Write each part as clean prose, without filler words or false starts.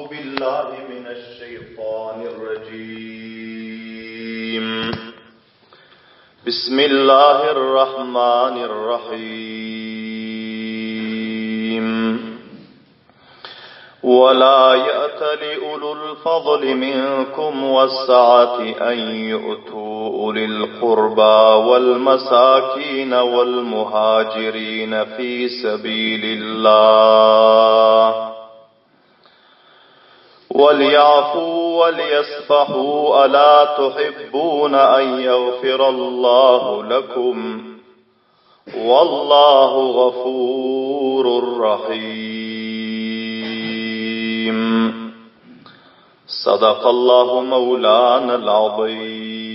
أعوذ بالله من الشيطان الرجيم. بسم الله الرحمن الرحيم. ولا يأتل أولو الفضل منكم والسعة أن يؤتوا أولي القربى والمساكين والمهاجرين في سبيل الله وليعفوا وليصفحوا ألا تحبون أن يغفر الله لكم والله غفور رحيم. صدق الله مولانا العظيم.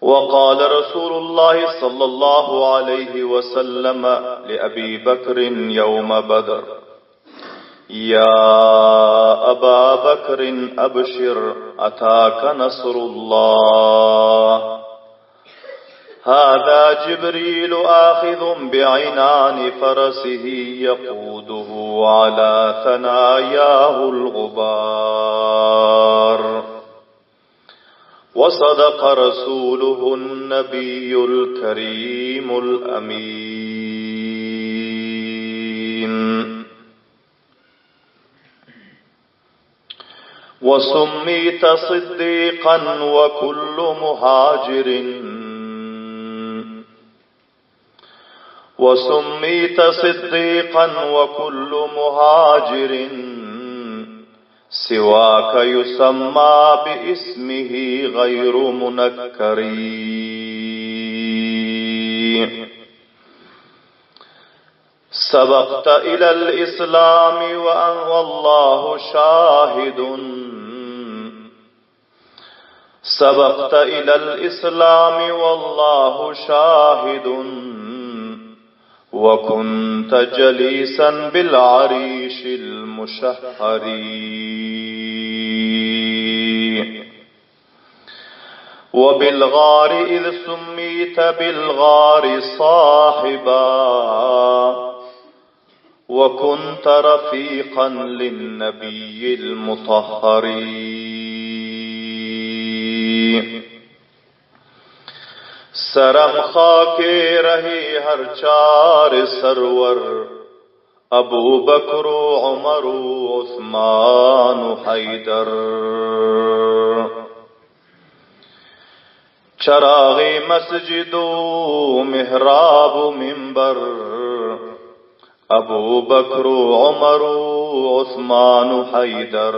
وقال رسول الله صلى الله عليه وسلم لأبي بكر يوم بدر: يا أبا بكر أبشر أتاك نصر الله هذا جبريل آخذ بعنان فرسه يقوده على ثناياه الغبار وصدق رسوله النبي الكريم الأمين. وسميت صديقا وكل مهاجر وسميت صديقا وكل مهاجر سواك يسمى باسمه غير منكر. سبقت إلى الإسلام والله شاهد سبقت إلى الإسلام والله شاهد وكنت جليسا بالعريش المشهر. وبالغار إذ سميت بالغار صاحبا وكنت رفيقا للنبي المطهر. سرم خاک رہی ہر چار سرور ابو بکر عمر عثمان حیدر. چراغ مسجد محراب منبر ابو بکر عمر عثمان حیدر.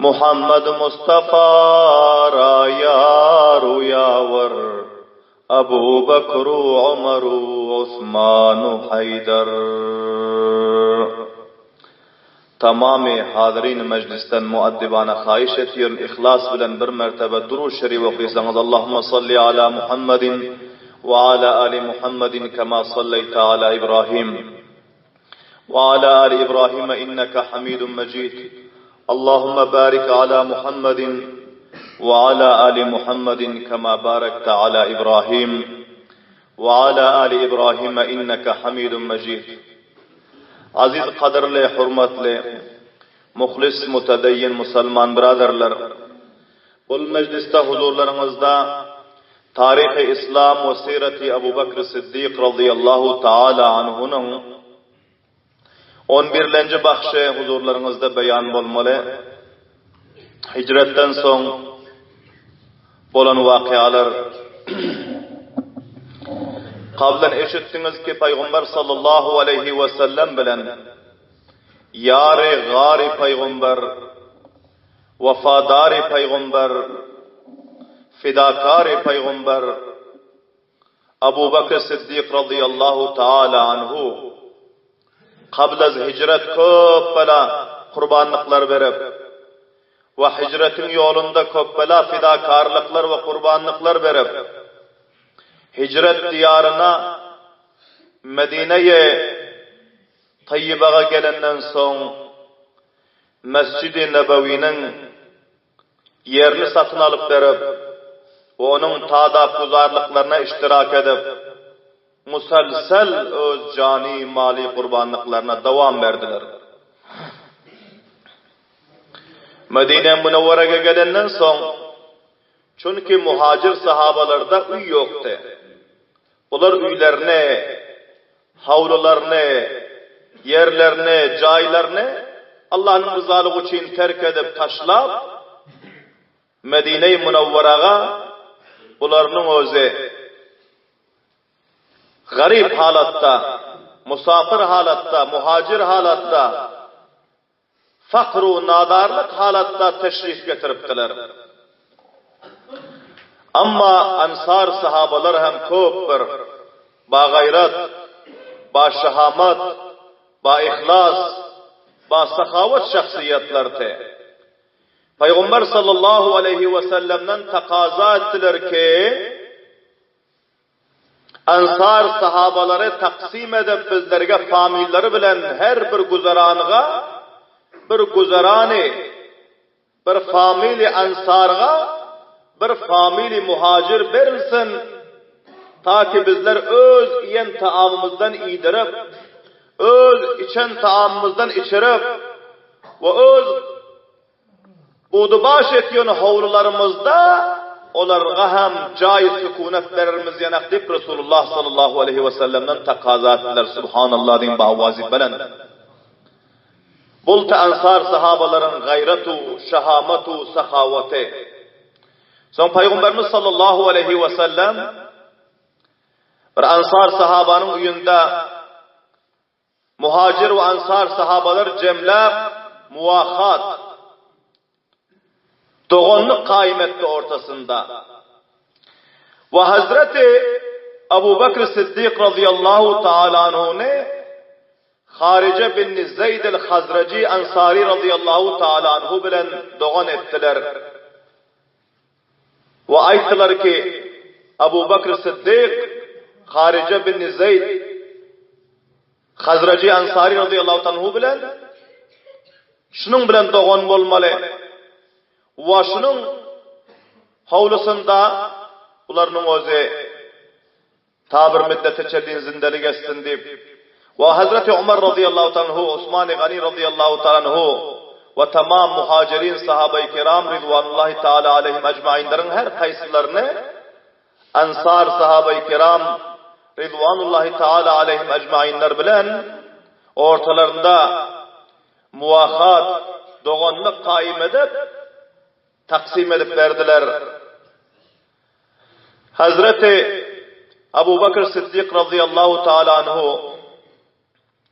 محمد مصطفیٰ را یار یاور ابو بکر عمر عثمان حیدر. تمام حاضرین مجلستن مؤدبان خواہشتی اور اخلاص بلن بر مرتبہ درود شریف وقتی سنگز اللهم صل على محمد وعلى آل محمد كما صليت على إبراهيم وعلى آل إبراهيم إنك حميد مجيد. اللهم بارك على محمد وعلى آل محمد كما باركت على إبراهيم وعلى آل إبراهيم إنك حميد مجيد. عزیز قدر لے حرمت لے مخلص متدین مسلمان برادرلر بل مجلستا حضورلرمزدا تاریخ اسلام و سیرت ابو بکر صدیق رضی اللہ تعالی عنہ 11. baxşı huzurlarınızda beyan bolmalı. Hicretten son bolan vakialar. Qablan eşittiniz ki Peygamber sallallahu aleyhi ve sellem bilen yari gari Peygamber, vafadari Peygamber, fidakari Peygamber Abu Bakr Siddiq radıyallahu ta'ala anhu qabl az hicret ko'p bala qurbanlıklar berib va hicretin yo'lunda ko'p bala fidokorliklar va qurbanlıklar berib hicret diyarına Medine'ye Tayyibaga gelenden so'ng Mescid-i Nebevi'nin yerini satın alıp berib va onun tadab guzarlıklarına iştirak edib musalsel öz cani mali kurbanlıklarına devam verdiler. Medine Münevvere'ye gelenden son, çünkü muhacir sahabalarda üy yoktu. Onlar üylerine, havlularını, yerlerini, caylarını Allah'ın rızalığı için terk edip taşlap, Medine-i Münevvere'ye bunların özü garip halatta, musafir halatta, muhacir halatta, fakru nadarlık halatta teşrif getiriptiler. Ama ansar sahabalar hem köp bir ba gayrat, ba şahamat, ba ihlas, ba sahavat şahsiyetlerdi. Peygamber sallallahu aleyhi ve sellem'den takaza ettiler ki ansar sahabaları taksim edip bizlerge familleri bilen her bir guzaranıga bir guzarani, bir famili ansarga, bir famili muhacir verilsin, ta ki bizler öz yiyen taamımızdan iyidirip, öz içen taamımızdan içirip, ve öz buğdubaş etiyon havlularımızda, onlarga hem caiz sükunet verimiz yanaklayıp Resulullah sallallahu aleyhi ve sellem'den takaza ettiler. Subhanallah din ba'avazi belen. Bulta ansar sahabaların gayratu, şahamatu, sahavati. Son Peygamberimiz sallallahu aleyhi ve sellem bir ansar sahabanın uyunda muhacir ve ansar sahabalar cemlep muvahat doğanlık kaim etti ortasında. Ve Hazreti Ebu Bekir Siddiq radıyallahu ta'ala anhu'ne Harice bin Zeyd el-Hazraci Ansari radıyallahu ta'ala anhu bilen doğan ettiler. Ve ayttılar ki Ebu Bekir Siddiq Harice bin Zeyd Hazraci Ansari radıyallahu anhu bilen şunun bilen doğan bolmalı. Ve şunun havlusunda ularının özü tabir müddeti çeldiğin zindeli geçsin deyip ve Hazreti Ömer radıyallahu anhu, Osman-ı Gani radıyallahu anhu ve tamam muhacirin sahabe-i kiram ridvanullahi teala aleyhim ecmainlerin her kayısılarını ansar sahabe-i kiram ridvanullahi teala aleyhim ecmainler bilen ortalarında muvahat, doğanlık kaim edip taksim edip verdiler. Hazreti Ebu Bekir Siddiq radıyallahu teala anhu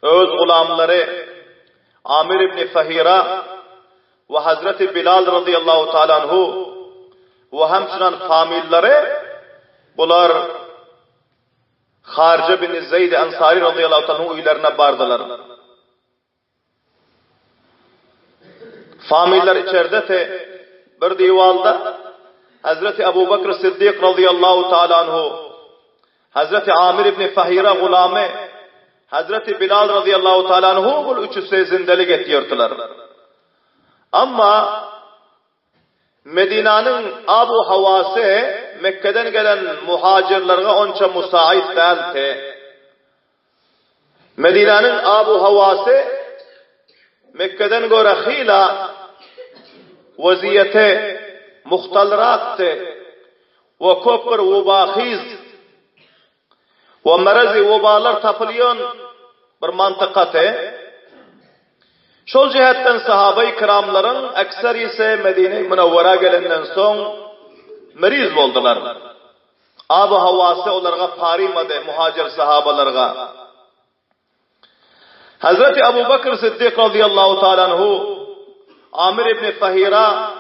öz gulamları Amir ibn Fahira ve Hazreti Bilal radıyallahu teala anhu ve hemçinin familleri bunlar Harice bin Zeyd Ansari radıyallahu teala anhu uylarına bardılar. Familler içeride te bir divalda Hazreti Ebu Bekir Siddiq radıyallahu teala anhu, Hazreti Amir ibn Fahira gulame, Hazreti Bilal radıyallahu teala anhu bu üçüsü zindelik etiyordular. Ama Medine'nin abu havası Mekke'den gelen muhacirlerine onça müsait değildi. Medine'nin abu havası Mekke'den göre hila vaziyete muhtalirattı ve köpür vubahiz ve merazi vubalar tapılyon bir mantıkatı. Şol cihetten sahabe-i kiramların ekser ise Medine-i Münevvera gelenden son meriz oldular. Abu havası onlara parimadı muhacir sahabalarga. Hazreti Ebu Bekir Siddiq radıyallahu ta'ala anhu, Amir ibn Fahira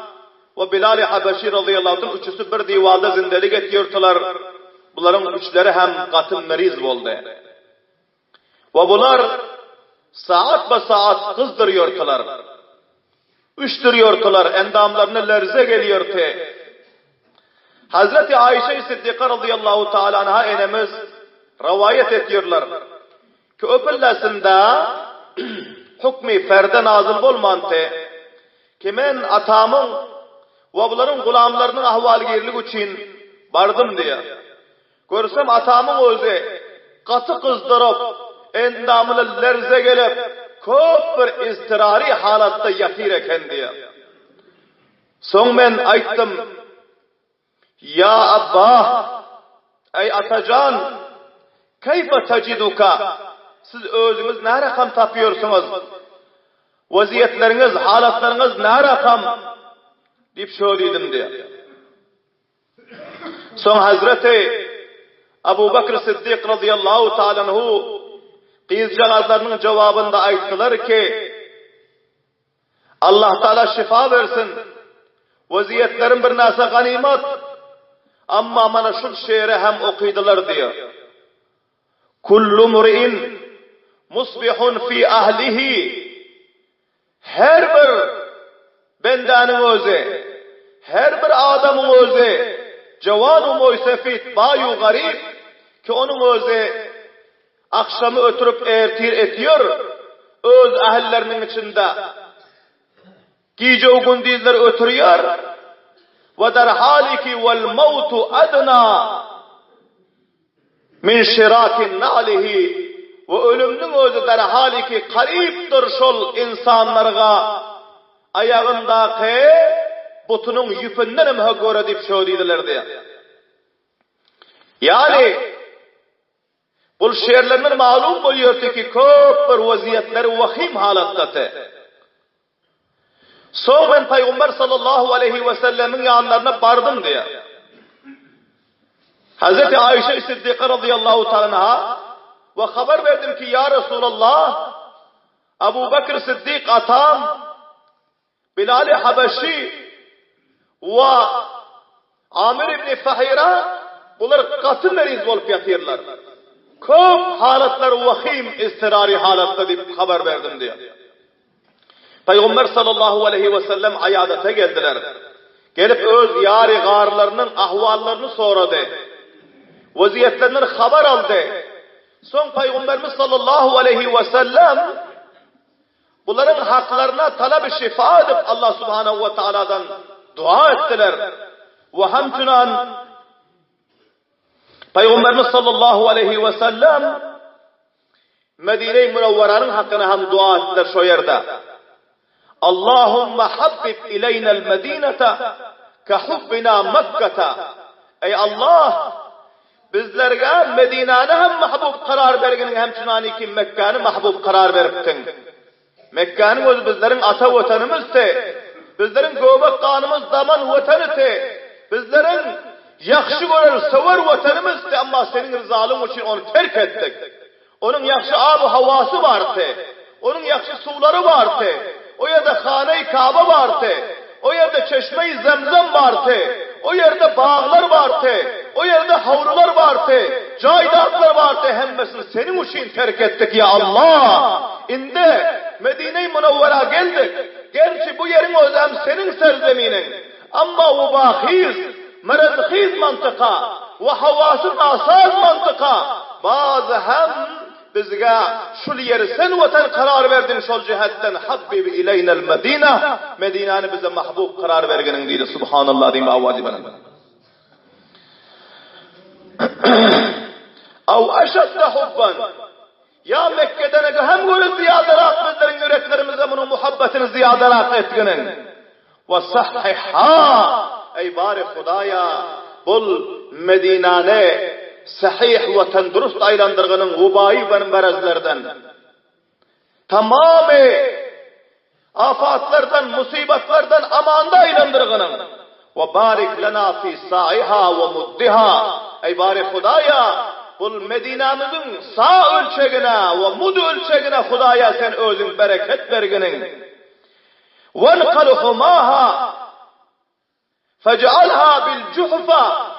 ve Bilal-i Habeşi radıyallahu anh üçüsü bir divalda zindelik etiyordular. Bunların üçleri hem katın meriz oldu. Ve bunlar saat be saat kızdırıyordular. Üştürüyordular, endamlarına lerze geliyordu. Hazreti Ayşe Siddiqa radıyallahu ta'ala anha enemiz rivayet ediyorlar ki öpüllesinde hükmü ferde nazil bolmantı ki men atamın ve bunların gulamlarının ahval girlik için bardım diye. Görsem atamın özü qatı qızdırıp, endamını lerze gelip, köp bir istirari halatta yatir eken diye. Soň men aýtdym, ya Abba, ey atacan, kayfa tajiduka? Siz özüňiz näre kam tapýorsuňuz? Vaziyetleriniz, halatlarınız näre kam? Dip şöýledim diye. Soň Hazreti Abu Bakr Siddiq radıyallahu ta'ala anhu qiyizcağazlarının cevabında aýtdylar ki, Allah Taala şifa versin. Vaziyetlerim bir nasa ganimat. Amma mana şu şeýre hem okuydular diye. Kullu mur'in musbihun fi ahlihi. Her bir bendanın özü, her bir adamın özü, Cevanu moysefit, bayu garip ki onun özü akşamı ötürüp ertir etiyor, öz ahillerinin içinde gece o gündüzler ötürüyor ve derhaliki vel mautu adna min şirakin nalihi ve ölümün özü derhaliki kariptir şol insanlarga ayağındaki butunun yüpünden emhe göre deyip söylediler diye. Yani bu şeirlerinin malum oluyor ki köp bir vaziyetleri vahim halattadır. Soň ben Peygamber sallallahu aleyhi ve sellemin yanlarına bardım diye. Hazreti Ayşe Siddiqe radıyallahu ta'ala ve haber verdim ki ya Resulallah, Abu Bakr Siddiq atam, Bilal-i Habeşi ve Amir ibn Fahira bunlar katı meriz olup yatırlar. Köp halatlar vahim istirari halatta deyip haber verdim diye. Peygamber sallallahu aleyhi ve sellem ayadete geldiler. Gelip öz yari garlarının ahvallarını soradı. Vaziyetlerinden haber aldı. Son Peygamberimiz sallallahu aleyhi ve sellem bunların haklarına talep-i şifa edip Allah subhanahu ve ta'aladan dua ettiler. Ve hamçunan Peygamberimiz sallallahu aleyhi ve sellem Medine-i Münevvera'nın hakkına hem dua ettiler şu yerde. Allahümme habbib ileynel medinete ke hubbina Mekke'te. Ey Allah, bizlerge Medine'ni hem mahbub karar berginin hem çunani ki Mekke'ni mahbub karar veriptin. Mekke'nin özü bizlerin ata vatanımızdı. Bizlerin göbek kanımız daman vatanıdı. Bizlerin yakşı görür, sever vatanımızdı ama senin rızalığın için onu terk ettik. Onun yakşı ab-ı havası vardı. Onun yakşı suları vardı. O yerde Hane-i Kabe vardı. O yerde Çeşme-i Zemzem vardı. O yerde bağlar vardı. O yerde havrular vardı. Caidatlar vardı. Hemmesini senin için terk ettik ya Allah. İndi Medine-i Münevvera geldik. Gerçi bu yerin özlem senin serzeminin. Ama o bahiz, meredhiz mantıka ve havası nasaz mantıka bazı hem bizga şul yeri sen vatan karar verdin şol cihetten habbibi ileynel medine Medinani bize mahbub karar vergenin deydi subhanallah deyim avazi bana av aşadda hubban ya Mekke'den hem göre ziyadarak bizlerin yüreklerimize bunun muhabbetini ziyadarak etginin ve sahhiha ey bari Hudaya bul Medinane sahih ve tendurust aylandırgının vubayı ben berazlerden tamamı afatlardan, musibetlerden amanda aylandırgının ve barik lana fi sa'iha ve muddiha ey bari Hudaya bul Medinamızın sağ ölçegine ve mud ölçegine Hudaya sen özün bereket verginin ve nqaluhumaha fec'alha bil cuhfa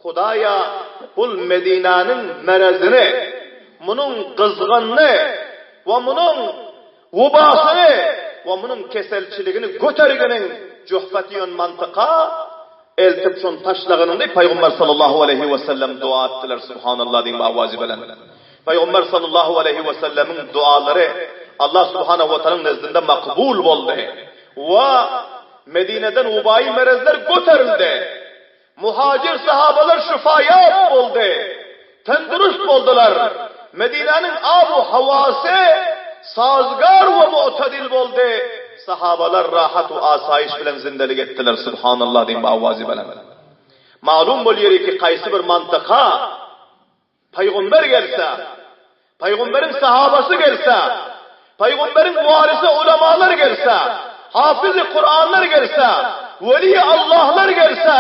Hudaya bul Medine'nin merezini, bunun kızgınlığı ve bunun vubasını ve bunun keselçiliğini götürgünün cühfetiyon mantıka eltip şun taşlağının deyip Peygamber sallallahu aleyhi ve sellem dua ettiler subhanallah diyeyim avazi belen. Peygamber sallallahu aleyhi ve sellemin duaları Allah subhanahu ve teala'nın nezdinde makbul oldu. Ve Medine'den vubai merezler götürüldü. Muhacir sahabalar şifaya oldu. tendurust boldular. Medine'nin abu havası sazgar ve mu'tadil boldu. Sahabalar rahat ve asayiş bilen zindelik ettiler. Subhanallah deyin bu avazi bilen. Malum bol yeri ki kaysı bir mantıka Peygamber gelse, Peygamberin sahabası gelse, Peygamberin muharisi ulemalar gelse, hafız-ı Kur'anlar gelse, veli Allah'lar gelse,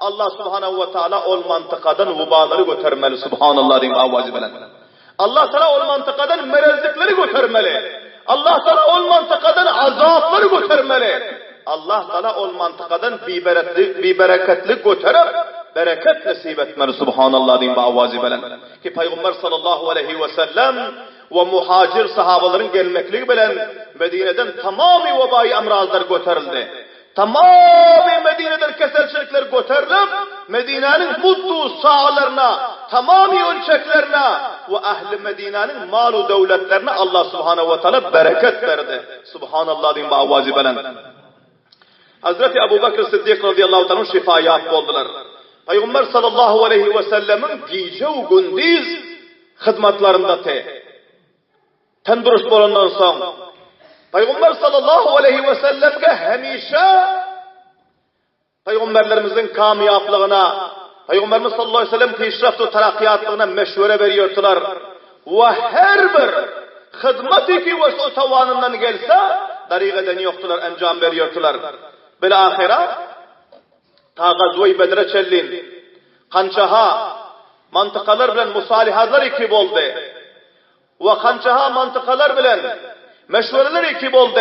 Allah subhanahu ve taala ol mantıkadan vubaları götürmeli. Subhanallah deyin avazi bilen. Allah Teala ol mantıkadan merezlikleri götürmeli. Allah Teala ol mantıkadan azapları götürmeli. Allah Teala ol mantıkadan bibereketlik götürüp bereket nasip etmeli. Subhanallah deyin bu avazi bilen. Ki Peygamber sallallahu aleyhi ve sellem ve muhacir sahabaların gelmekliği bilen Medine'den tamamı vebayı emrazlar götürüldü. Tamamı Medine'den keselçilikler götürülüp Medine'nin mutlu sahalarına, tamamı ölçeklerine ve ehli Medine'nin malu devletlerine Allah subhanahu ve teala bereket verdi. Subhanallah deyin bu avazi bilen. Hazreti Ebu Bekir Sıddık radıyallahu anh'ın şifaya oldular. Peygamber sallallahu aleyhi ve sellemin gece ve gündüz hizmetlerinde tendurust bolundan sonra Peygamber sallallahu aleyhi ve sellem'e hemişe Peygamberlerimizin kamiyablığına, Peygamberimiz sallallahu aleyhi ve sellem teşrif ve terakkiyatlığına meşvere veriyordular. Ve her bir hizmeti ki o tavanından gelse, dariğeden yoktular, encam veriyordular. Bilahira, ta Gazve-i Bedre çellin, kançaha, mantıkalar bilen musalihatlar ekip oldu. Ve kançaha mantıkalar bilen meşvereler ekip oldu.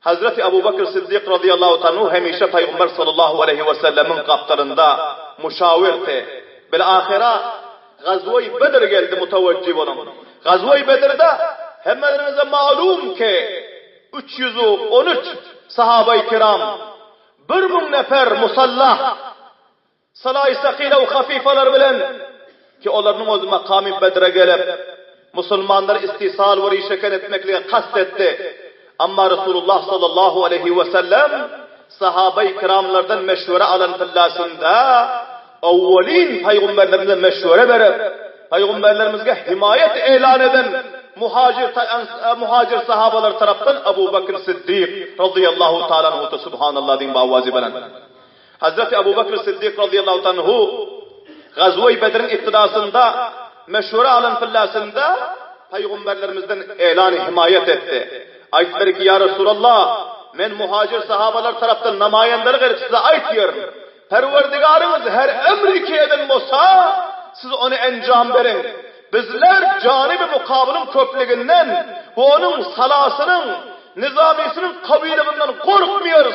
Hazreti Ebu Bekir Sıddık radıyallahu anhu hemişe Peygamber sallallahu aleyhi ve sellemin kaplarında müşavirti. Bilahira Gazve-i Bedr geldi mutevecci olun. Gazve-i Bedir'de hemeninize malum ki 313 sahabe-i kiram 1000 nefer musallah salah-i sakile ve hafifeler bilen ki onların o makam-ı Bedr'e gelip Müslümanlar istisal ve rişeken etmekle kastetti. Ama Resulullah sallallahu aleyhi ve sellem sahabe-i kiramlardan meşvere alan fillasında evvelin peygamberlerimize meşvere verip peygamberlerimize himayet ilan eden muhacir sahabalar taraftan Ebu Bekir Sıddık radıyallahu ta'ala anhu subhanallah deyin bavazi bilen. Hazreti Ebu Bekir Sıddık radıyallahu anhu Gazve-i Bedir'in iktidasında meşvere alan fillasında peygamberlerimizden ilan himayet etti. Aytlar ki ya Resulallah men muhacir sahabalar taraftan namayendelik edip size aytıyorum. Perverdigarınız her emri ki eden olsa siz onu encam verin. Bizler canibi mukabilin köpliğinden bu onun salasının, nizamisinin kabiliğinden korkmuyoruz.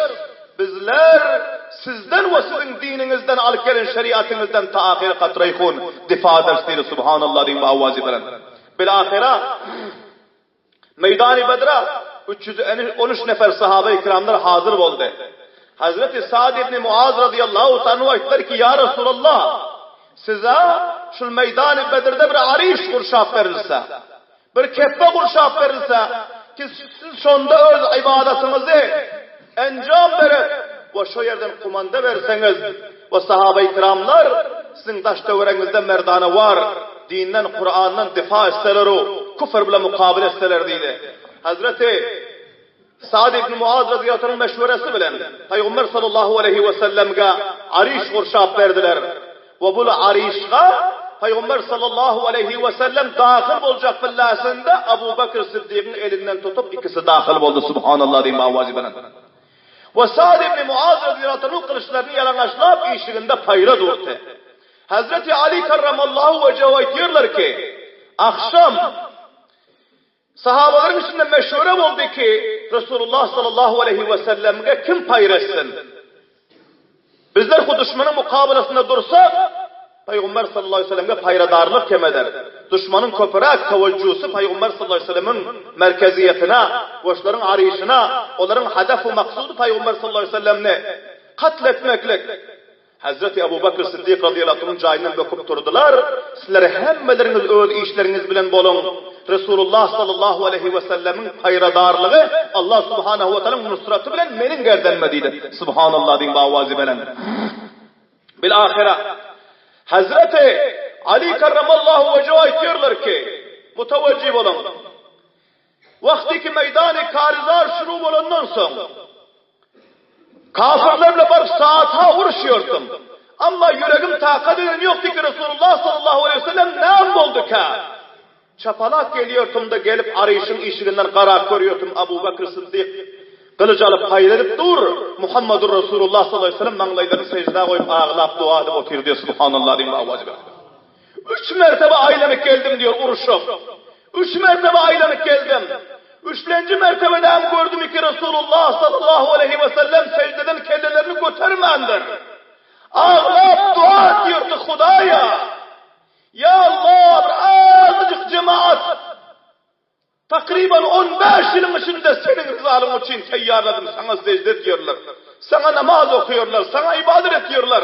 Bizler sizden ve sizin dininizden alıp gelin şeriatınızdan ta ahire katrayhun difa edersiniz. Subhanallah deyin ve avvazi veren. Bilahira Meydan-ı Bedr'a 313 nefer sahabe-i kiramlar hazır oldu. Hazreti Sa'd ibn Muaz radıyallahu anhu aytlar ki ya Resulallah size şu Meydan-ı Bedir'de bir ariş kurşap verilse, bir keppe kurşap verilse ki siz sonda öz ibadetinizi encam verip ve şu yerden kumanda verseniz ve sahabe-i kiramlar sizin taş devrenizde merdana var, dinden, Kur'an'dan difa etseler o, küfür bile mukabil etseler deydi. Hazreti Sa'd ibn Muaz radıyallahu anh'ın meşveresi bilen Peygamber sallallahu aleyhi ve sellem'e ariş kurşap verdiler. Ve bu arişga Peygamber sallallahu aleyhi ve sellem dahil olacak fillasında Ebu Bekir Sıddık'ın elinden tutup ikisi dahil oldu. Subhanallah diyeyim avazi bana. Ve Sa'd ibn Muaz radıyallahu anh'ın kılıçlarını yalanlaşlayıp işiginde payra durdu. Hazreti Ali karramallahu vecehu diyorlar ki akşam sahabaların içinde meşhure oldu ki Resulullah sallallahu aleyhi ve sellem'e kim paylaşsın? Bizler bu düşmanın mukabelasında dursak Peygamber sallallahu aleyhi ve sellem'e payradarlık kemeder. Düşmanın köpürek teveccühü Peygamber sallallahu aleyhi ve sellem'in merkeziyetine, boşların arayışına, onların hedefi maksudu Peygamber sallallahu aleyhi ve sellem'ne katletmeklik. Hazreti Ebu Bekir Sıddık radıyallahu anh'ın cayından bakıp durdular. Sizler hemmeleriniz öz işleriniz bilen bolun. Resulullah sallallahu aleyhi ve sellemin payradarlığı Allah subhanahu ve teala'nın nusratı bilen menin gerdenmediydi. Subhanallah din bavazi bilen. Bilahira Hazreti Ali karramallahu vecehu diyorlar ki, mutevecih olun. Vaktiki meydan-ı karizar şurup olandan sonra, kafirlerle bir saata vuruşuyordum. Ama yüreğim takat eden yoktu ki Resulullah sallallahu aleyhi ve sellem ne oldu ki? Çapalak geliyordum da gelip arayışın işiğinden karar görüyordum. Abu Bakr Sıddık kılıç alıp hayredip dur. Muhammedur Resulullah sallallahu aleyhi ve sellem manglaylarını secdeye koyup ağlayıp dua edip otur diyor. Subhanallah diyeyim avacı. 3 mertebe aylanıp geldim diyor uruşum. 3 mertebe aylanıp geldim. 3. mertebeden gördüm ki Resulullah sallallahu aleyhi ve sellem secdeden kellelerini götürmendir. Ağlayıp dua diyordu Hudaya. Ya Allah, azıcık cemaat takriben 15 yılın içinde senin rızalın için teyyarladım. Sana secde ediyorlar. Sana namaz okuyorlar. Sana ibadet ediyorlar.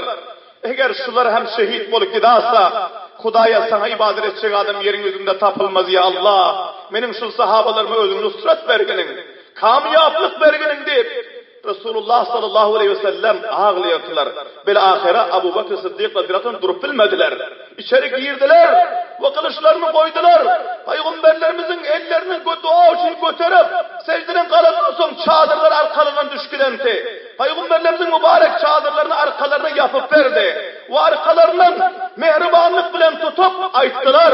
Eğer şular hem şehit bolup giderse Hudaya sana ibadet edecek adam yerin yüzünde tapılmaz ya Allah. Benim şu sahabalarıma özün nusret verginin, kamyaplık verginin deyip Resulullah sallallahu aleyhi ve sellem ağlayatılar. Böyle ahire Abu Bakr Sıddık radıyallahu durup bilmediler. İçeri girdiler ve kılıçlarını koydular. Peygamberlerimizin ellerini dua için götürüp secdeden kalandan sonra çadırlar arkalarından düşkülendi. Peygamberlerimizin mübarek çadırlarını arkalarına yapıp verdi. Ve arkalarından mehribanlık bilen tutup ayttılar.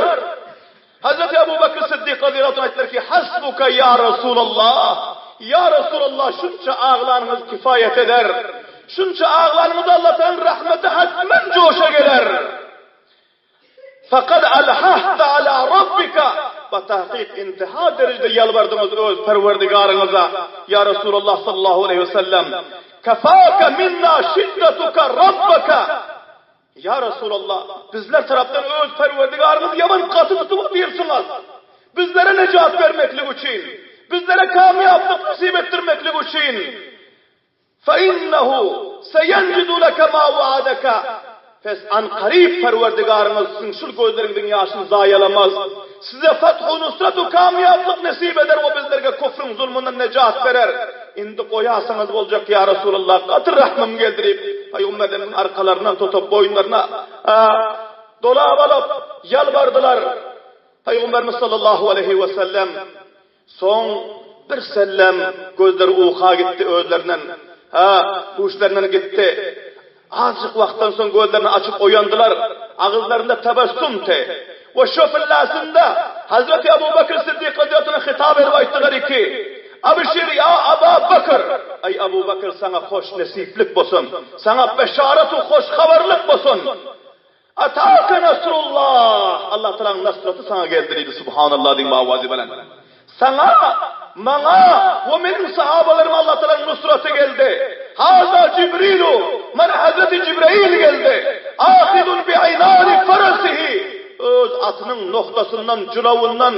Hazreti Ebu Bakr Sıddık radıyallahu anh ayttılar ki hasbuka ya Resulallah. Ya Resulallah şunca ağlarınız kifayet eder. Şunca ağlarınız Allah'tan rahmeti hatmen coşa gelir. Fakat alhahta ala rabbika. Ve tahkik intiha derecede yalvardınız öz perverdigarınıza. Ya Resulallah sallallahu aleyhi ve sellem. Kefâke minna şiddetuka rabbaka. Ya Resulallah bizler taraftan öz perverdigarınız yaman katı tutup diyorsunuz. Bizlere necat vermeklik için. Bizlere kamyaplık nasip ettirmeklik için. فَاِنَّهُ سَيَنْجِدُ لَكَ مَا وَعَدَكَ Fes'an karib perverdigarınız sizin şu gözlerinin yaşını zayalamaz. Size fethu nusratu kamyaplık nasip eder ve bizlerge kufrun zulmünden necat verer. İndi koyasanız olacak ya Resulallah. Katır rahmım geldirip Peygamberlerin arkalarından tutup boyunlarına dolap alıp yalvardılar. Peygamberimiz sallallahu aleyhi ve sellem son bir sellem gözleri uha gitti özlerinden. Kuşlarından gitti. Azıcık vakitten sonra gözlerini açıp uyandılar. Ağızlarında tebessüm te. Ve şu fillasında Hazreti Ebu Bakr Sıddık radıyallahu hitap edip ayttılar ki Abişir ya Ebu Bakr. Ey Ebu Bakr sana hoş nesiplik olsun. Sana beşaretu hoş haberlik olsun. Atâke nasrullah. Allah Teala'nın nasratı sana geldi. Subhanallah din bavazi belen. Sana, bana ve benim sahabalarım Allah Teala'nın nusratı geldi. Haza Cibrilu, bana Hazreti Cibrail geldi. Ahidun bi'inâni farasihi. Öz atının noktasından, cıravından,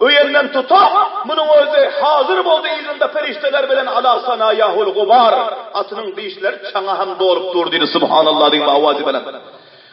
öğenden tutup, bunun özü hazır oldu izinde perişteler bilen ala sana yahul gubar. Atının dişleri çana hem doğrup durdu. Subhanallah din bavazi belen.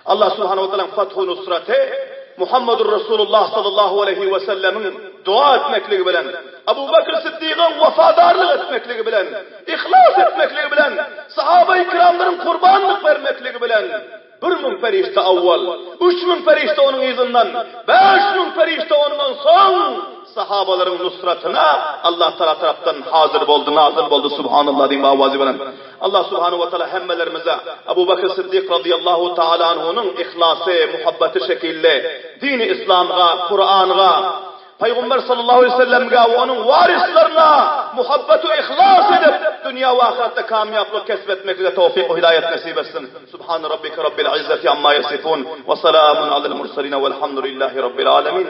Allah subhanahu wa ta'ala fethu nusratı, Muhammedur Resulullah sallallahu aleyhi ve sellemin dua etmekliği bilen, Ebu Bakr Sıddık'ın vefadarlık etmekliği bilen, ihlas etmekliği bilen, sahabe-i kiramların kurbanlık vermekliği bilen, 1000 perişte avval, 3000 perişte onun izinden, 5000 perişte ondan son sahabaların nusratına Allah Teala taraftan hazır oldu, nazır oldu. Subhanallah diyeyim avazi bilen. Allah subhanahu ve teala hemmelerimize Ebu Bakr Sıddık radıyallahu ta'ala anhu'nun ihlası, muhabbeti şekilde dini İslam'a, Kur'an'a, Peygamber sallallahu aleyhi ve sellem'e ve onun varislerine muhabbeti ihlas edip dünya ve ahirette kamyaplık kesbetmekle tevfik ve hidayet nasip etsin. Subhan rabbike rabbil izzeti amma yasifun ve selamun alel murselin velhamdülillahi rabbil alemin.